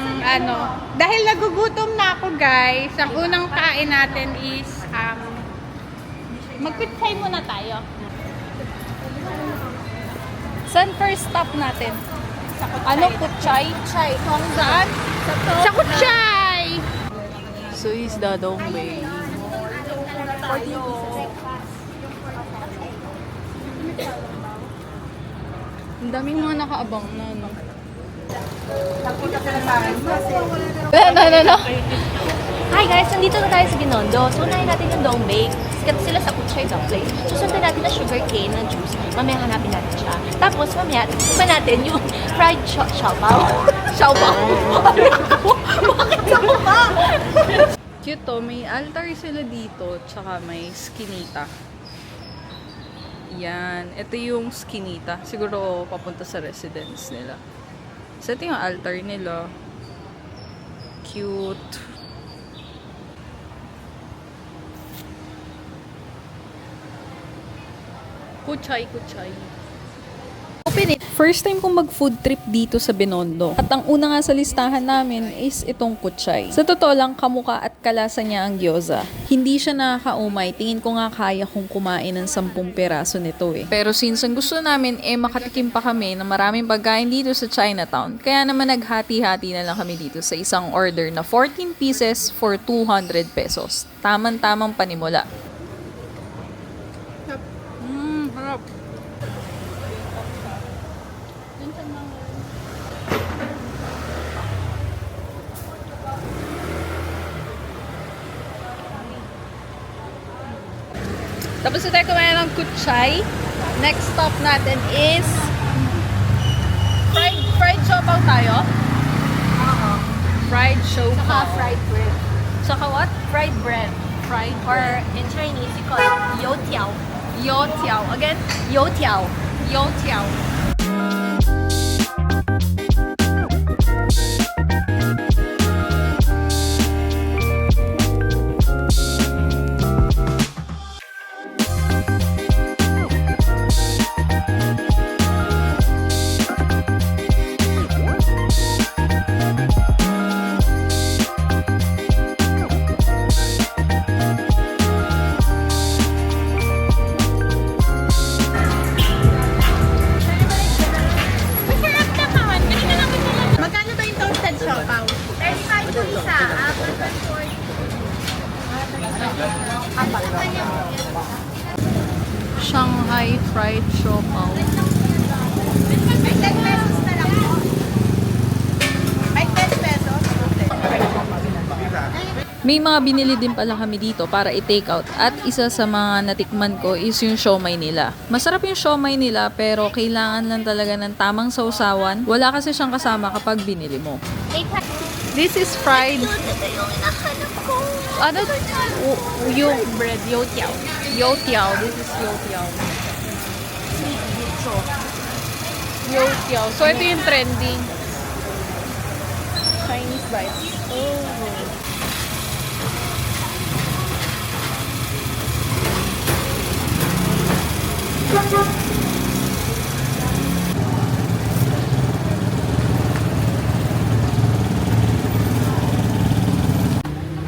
ng ano. Dahil nagugutom na ako guys, ang unang kain natin is mag-kutsay muna tayo. Saan first stop natin? Ano kutsay? Kutsay. Saan? Sa kutsay! So is Dadongbei. Ang daming mga nakaabang na, no? No. Hi guys, nandito na tayo sa Binondo. So, unahin natin yung Dongbei. Sikat sila sa Kutsay Dumpling. Susundan natin na sugar cane na juice. Mamaya hanapin natin siya. Tapos, mamaya, tikman natin yung fried xiaopao. Xiaopao? Bakit ka mo ba? Cute to. May altar sila dito. Tsaka may skinita. Yan. Ito yung skinita. Siguro papunta sa residence nila. So, ito yung altar nila. Cute. Kutsay. Open it. First time kong mag-food trip dito sa Binondo. At ang una nga sa listahan namin is itong kutsay. Sa totoo lang, kamuka at kalasa niya ang gyoza. Hindi siya nakakaumay. Tingin ko nga kaya kong kumain ng 10 peraso nito eh. Pero since ang gusto namin makatikim pa kami na maraming pagkain dito sa Chinatown, kaya naman naghati-hati na lang kami dito sa isang order na 14 pieces for 200 pesos. Tamang-tamang panimula. Harap. Tapos na tayo kumain ng kutsay. Next stop natin is fried siopaw tayo. Fried siopaw. Saka fried bread. Saka what? Fried bread. Fried Or in Chinese, you call it youtiao. youtiao. Again? Youtiao. Youtiao. Magkano ba yung toasted siopaw? 35 po isa. Shanghai fried siopaw. May 10 pesos na lang po. May 10 pesos? May mga binili din pala kami dito para i-take out at isa sa mga natikman ko is yung siomai nila. Masarap yung siomai nila pero kailangan lang talaga ng tamang sausawan. Wala kasi siyang kasama kapag binili mo. This is fried. Ano? Yung bread, youtiao. Youtiao. This is youtiao. Youtiao. So ito yung trending. Chinese bites. Oh.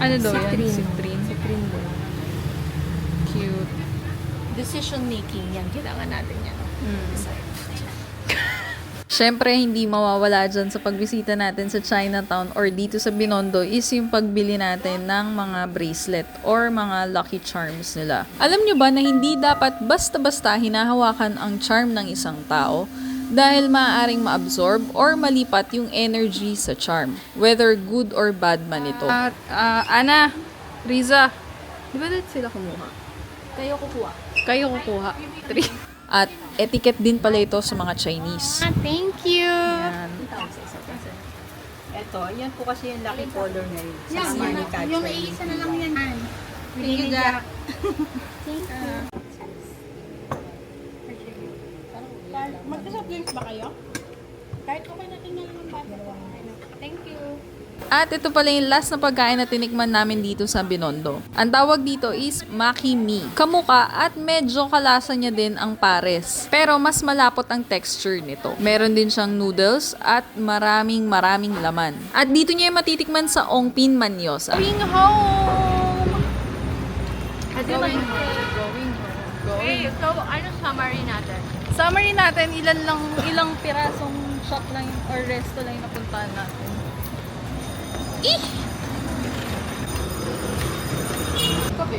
Ano daw yan? Citrine. Cute. Decision making yan. Kailangan natin yan. Siyempre, hindi mawawala dyan sa pagbisita natin sa Chinatown or dito sa Binondo is yung pagbili natin ng mga bracelet or mga lucky charms nila. Alam nyo ba na hindi dapat basta-basta hinahawakan ang charm ng isang tao dahil maaaring ma-absorb or malipat yung energy sa charm, whether good or bad man ito. Ana, Riza, di ba dito sila kumuha? Kayo kukuha. Kayo kukuha. 3. At etiquette din pala ito sa mga Chinese. Thank you. Yan. Ito, yan po kasi yung lucky color ngayon. Sa Yan, manufacturing. yung iisa na lang yan. Thank you, Jack. Thank you. Magsa-soft drinks ba kayo? Kahit okay natin na lang ang bata. Thank you. At ito pala yung last na pagkain na tinikman namin dito sa Binondo. Ang tawag dito is Maki Mi. Kamuka at medyo kalasa niya din ang pares. Pero mas malapot ang texture nito. Meron din siyang noodles at maraming laman. At dito niya yung matitikman sa Ongpin Manyosa. Going home! Going Going. Okay, so ano summary natin? Summary natin, ilang pirasong shop lang or resto lang yung napuntahan natin. Kape.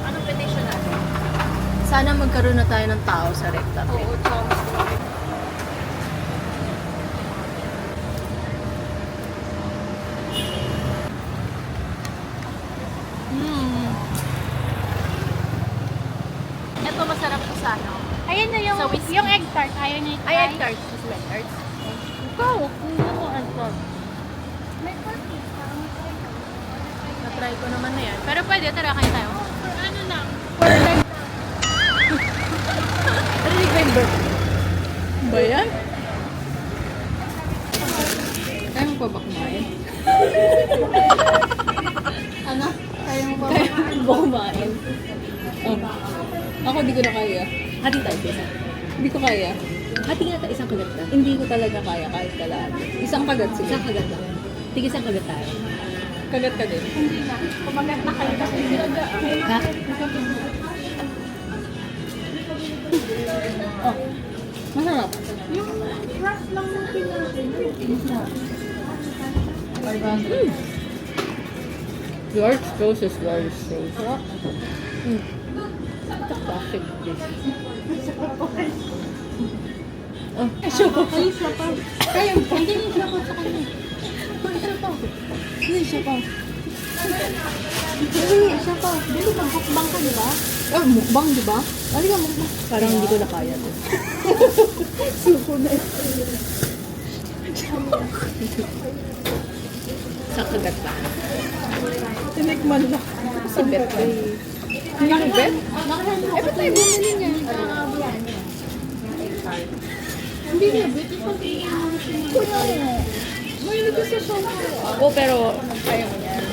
Anong petition natin? Sana magkaroon na tayo ng tao sa Recta. Oo, tsaka Ito masarap to sa ano? Ayan na yung, Sa whiskey. yung egg tart. Ayaw niya Ay, egg tarts. Gusto mo egg tarts? Ikaw, kung ano egg tart. May Na-try ko naman na yan. Pero pwede, tara kain tayo. For ano lang? Narinig ba yung burp? Ba yan? Kaya mo pa ba kumain? Ano? Kaya mo ba? Kaya mo ba kumain? Oh. Ako di ko na kaya. Hati tayo isa. Hindi ko kaya. Hati nga tayo isang kagat na. Hindi ko talaga kaya kahit kalahati. Isang kagat sige. Isang kagat na. Tig isang kagat tayo. Kagat ka din. Hindi na. Kumagat na kayo kasi nilaga. Ha? Oh. Masarap. Yung wrap lang ng pinasin. Large toast is large toast. It's a classic dish. Oh, Ay, isa pa. Kaya, hindi yung isa pa sa kanya. Isa pa. Isa pa. Isa pa. Dili, mag-mukbang ka, di ba? oh, mukbang, di ba? Ano ka mukbang? Parang hindi ko na kaya to. Suko na. Isang kagat pa. Tinikman lang. Si Bet pa. Yung bet? Eh, ba't tayo bumili niya? Hindi niya, British pang kuya mo. May nito sa show ko. Oo, pero Kaya mo yan.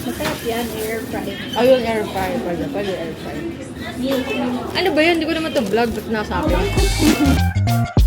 Masarap yan, air fry. ayun, air fry. Pwede air fry. Ano ba yun? Hindi ko naman to vlog. Ba't nasa akin?